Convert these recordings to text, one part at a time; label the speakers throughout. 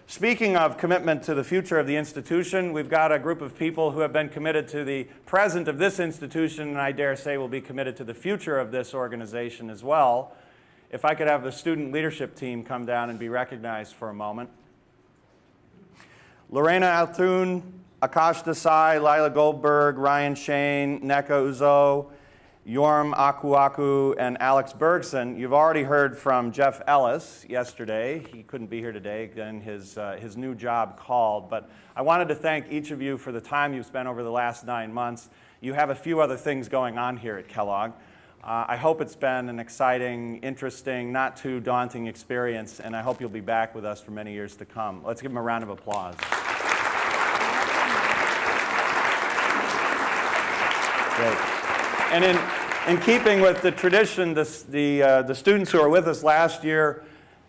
Speaker 1: Speaking of commitment to the future of the institution, we've got a group of people who have been committed to the present of this institution, and I dare say will be committed to the future of this organization as well. If I could have the student leadership team come down and be recognized for a moment. Lorena Altun, Akash Desai, Lila Goldberg, Ryan Shane, Neka Uzo, Yorm Akuaku, and Alex Bergson. You've already heard from Jeff Ellis yesterday. He couldn't be here today, again, his new job called. But I wanted to thank each of you for the time you've spent over the last 9 months. You have a few other things going on here at Kellogg. I hope it's been an exciting, interesting, not too daunting experience, and I hope you'll be back with us for many years to come. Let's give them a round of applause. Great. And in keeping with the tradition, the students who are with us last year,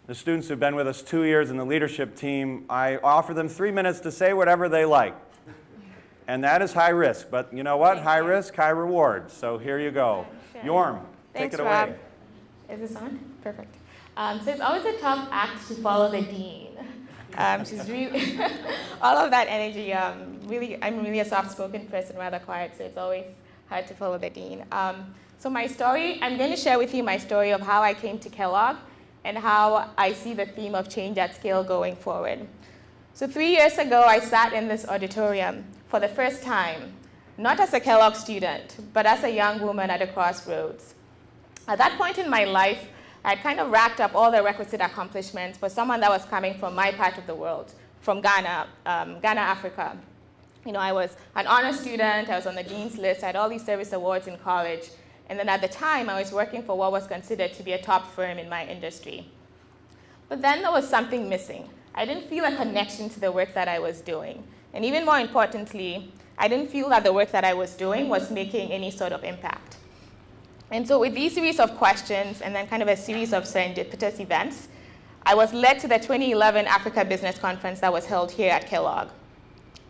Speaker 1: the students who've been with us 2 years in the leadership team, I offer them 3 minutes to say whatever they like. And that is high risk, but you know what? High risk, high reward. So here you go. Yorm, take it away.
Speaker 2: Rob. Is this on? Perfect. So it's always a tough act to follow the dean. She's really, all of that energy, I'm really a soft-spoken person, rather quiet, so it's always hard to follow the dean. So my story, I'm going to share with you my story of how I came to Kellogg and how I see the theme of change at scale going forward. So 3 years ago, I sat in this auditorium for the first time, not as a Kellogg student, but as a young woman at a crossroads. At that point in my life, I had kind of racked up all the requisite accomplishments for someone that was coming from my part of the world, from Ghana, Africa. You know, I was an honor student, I was on the dean's list, I had all these service awards in college, and then at the time, I was working for what was considered to be a top firm in my industry. But then there was something missing. I didn't feel a connection to the work that I was doing. And even more importantly, I didn't feel that the work that I was doing was making any sort of impact. And so with these series of questions and then kind of a series of serendipitous events, I was led to the 2011 Africa Business Conference that was held here at Kellogg.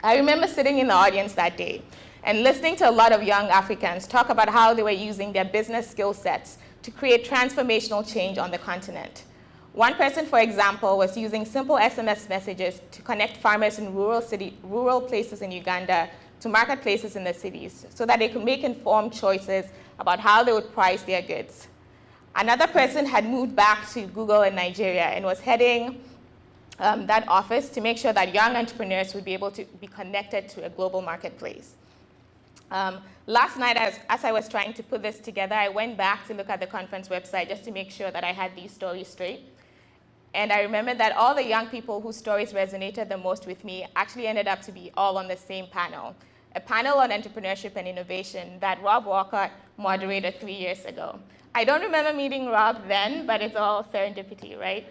Speaker 2: I remember sitting in the audience that day and listening to a lot of young Africans talk about how they were using their business skill sets to create transformational change on the continent. One person, for example, was using simple SMS messages to connect farmers in rural places in Uganda to marketplaces in the cities so that they could make informed choices about how they would price their goods. Another person had moved back to Google in Nigeria and was heading that office to make sure that young entrepreneurs would be able to be connected to a global marketplace. Last night, as I was trying to put this together, I went back to look at the conference website just to make sure that I had these stories straight. And I remember that all the young people whose stories resonated the most with me actually ended up to be all on the same panel, a panel on entrepreneurship and innovation that Rob Wolcott moderated 3 years ago. I don't remember meeting Rob then, but it's all serendipity, right?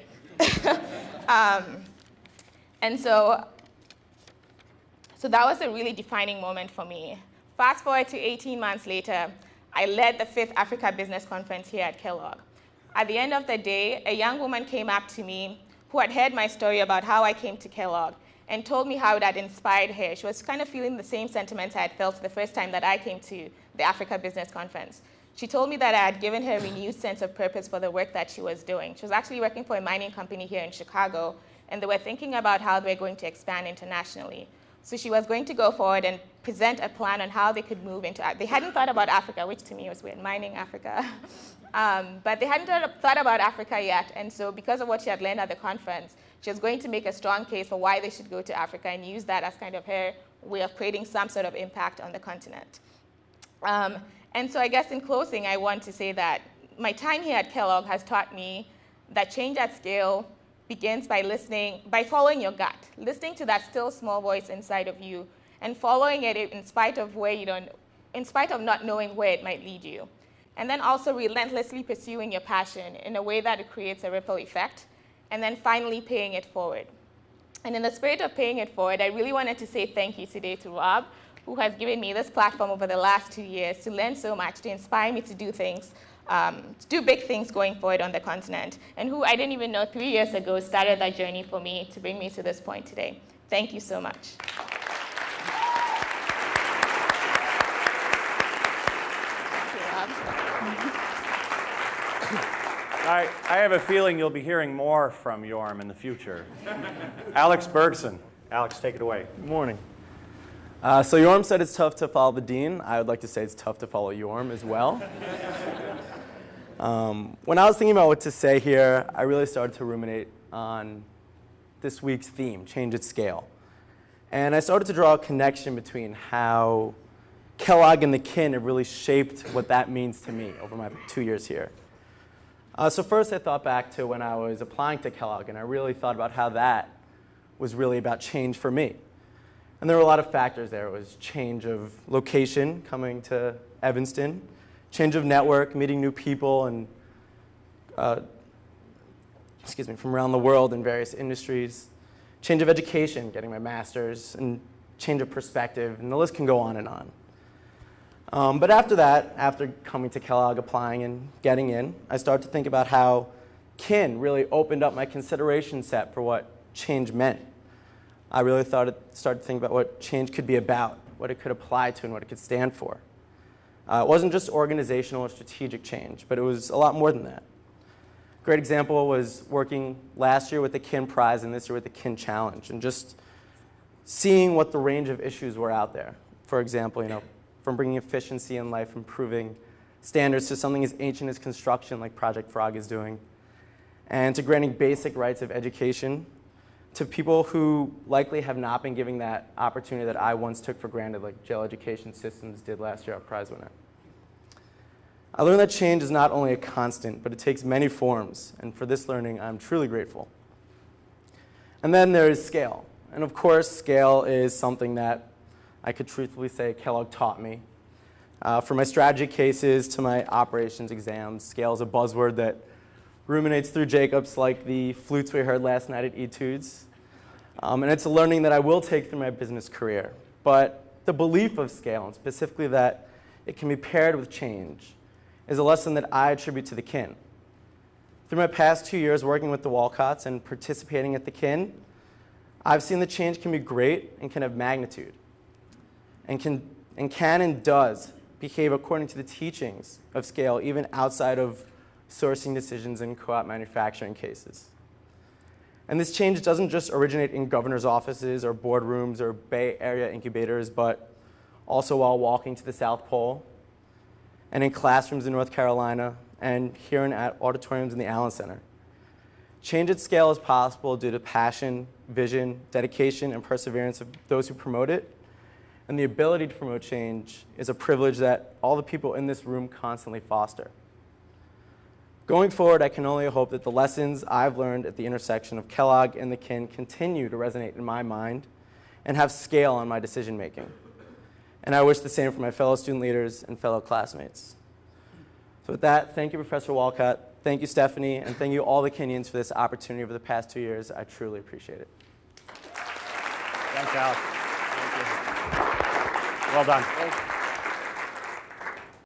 Speaker 2: And so that was a really defining moment for me. Fast forward to 18 months later, I led the 5th Africa Business Conference here at Kellogg. At the end of the day, a young woman came up to me who had heard my story about how I came to Kellogg and told me how it had inspired her. She was kind of feeling the same sentiments I had felt the first time that I came to the Africa Business Conference. She told me that I had given her a renewed sense of purpose for the work that she was doing. She was actually working for a mining company here in Chicago, and they were thinking about how they were going to expand internationally. So she was going to go forward and present a plan on how they could move into, they hadn't thought about Africa, which to me was weird, mining Africa. But they hadn't thought about Africa yet, and so because of what she had learned at the conference, she was going to make a strong case for why they should go to Africa and use that as kind of her way of creating some sort of impact on the continent. And so I guess in closing, I want to say that my time here at Kellogg has taught me that change at scale begins by following your gut, listening to that still small voice inside of you, and following it in spite of not knowing where it might lead you. And then also relentlessly pursuing your passion in a way that it creates a ripple effect, and then finally paying it forward. And in the spirit of paying it forward, I really wanted to say thank you today to Rob, who has given me this platform over the last 2 years to learn so much, to inspire me to do things, to do big things going forward on the continent, and who I didn't even know 3 years ago started that journey for me to bring me to this point today. Thank you so much.
Speaker 1: I have a feeling you'll be hearing more from Yorm in the future. Alex Bergson. Alex, take it away.
Speaker 3: Good morning. So Yorm said it's tough to follow the dean. I would like to say it's tough to follow Yorm as well. When I was thinking about what to say here, I really started to ruminate on this week's theme, change at scale. And I started to draw a connection between how Kellogg and the kin have really shaped what that means to me over my 2 years here. So first I thought back to when I was applying to Kellogg, and I really thought about how that was really about change for me. And there were a lot of factors there. It was change of location, coming to Evanston, change of network, meeting new people and from around the world in various industries, change of education, getting my master's, and change of perspective, and the list can go on and on. But after that, after coming to Kellogg, applying and getting in, I started to think about how kin really opened up my consideration set for what change meant. I really started to think about what change could be about, what it could apply to, and what it could stand for. It wasn't just organizational or strategic change, but it was a lot more than that. A great example was working last year with the Kin Prize and this year with the Kin Challenge, and just seeing what the range of issues were out there. For example, from bringing efficiency in life, improving standards to something as ancient as construction, like Project Frog is doing, and to granting basic rights of education to people who likely have not been given that opportunity that I once took for granted, like jail education systems did last year, our prize winner. I learned that change is not only a constant, but it takes many forms, and for this learning, I'm truly grateful. And then there is scale. And of course, scale is something that I could truthfully say Kellogg taught me. From my strategy cases to my operations exams, scale is a buzzword that ruminates through Jacobs like the flutes we heard last night at Etudes. And it's a learning that I will take through my business career. But the belief of scale, and specifically that it can be paired with change, is a lesson that I attribute to the kin. Through my past 2 years working with the Wolcotts and participating at the kin, I've seen that change can be great and can have magnitude, and can and does behave according to the teachings of scale, even outside of sourcing decisions in co-op manufacturing cases. And this change doesn't just originate in governor's offices or boardrooms or Bay Area incubators, but also while walking to the South Pole, and in classrooms in North Carolina, and here in auditoriums in the Allen Center. Change at scale is possible due to passion, vision, dedication, and perseverance of those who promote it. And the ability to promote change is a privilege that all the people in this room constantly foster. Going forward, I can only hope that the lessons I've learned at the intersection of Kellogg and the kin continue to resonate in my mind and have scale on my decision making. And I wish the same for my fellow student leaders and fellow classmates. So with that, thank you, Professor Wolcott. Thank you, Stephanie, and thank you all the Kenyans for this opportunity over the past 2 years. I truly appreciate it.
Speaker 1: Thanks, Alex. Thank you. Well done.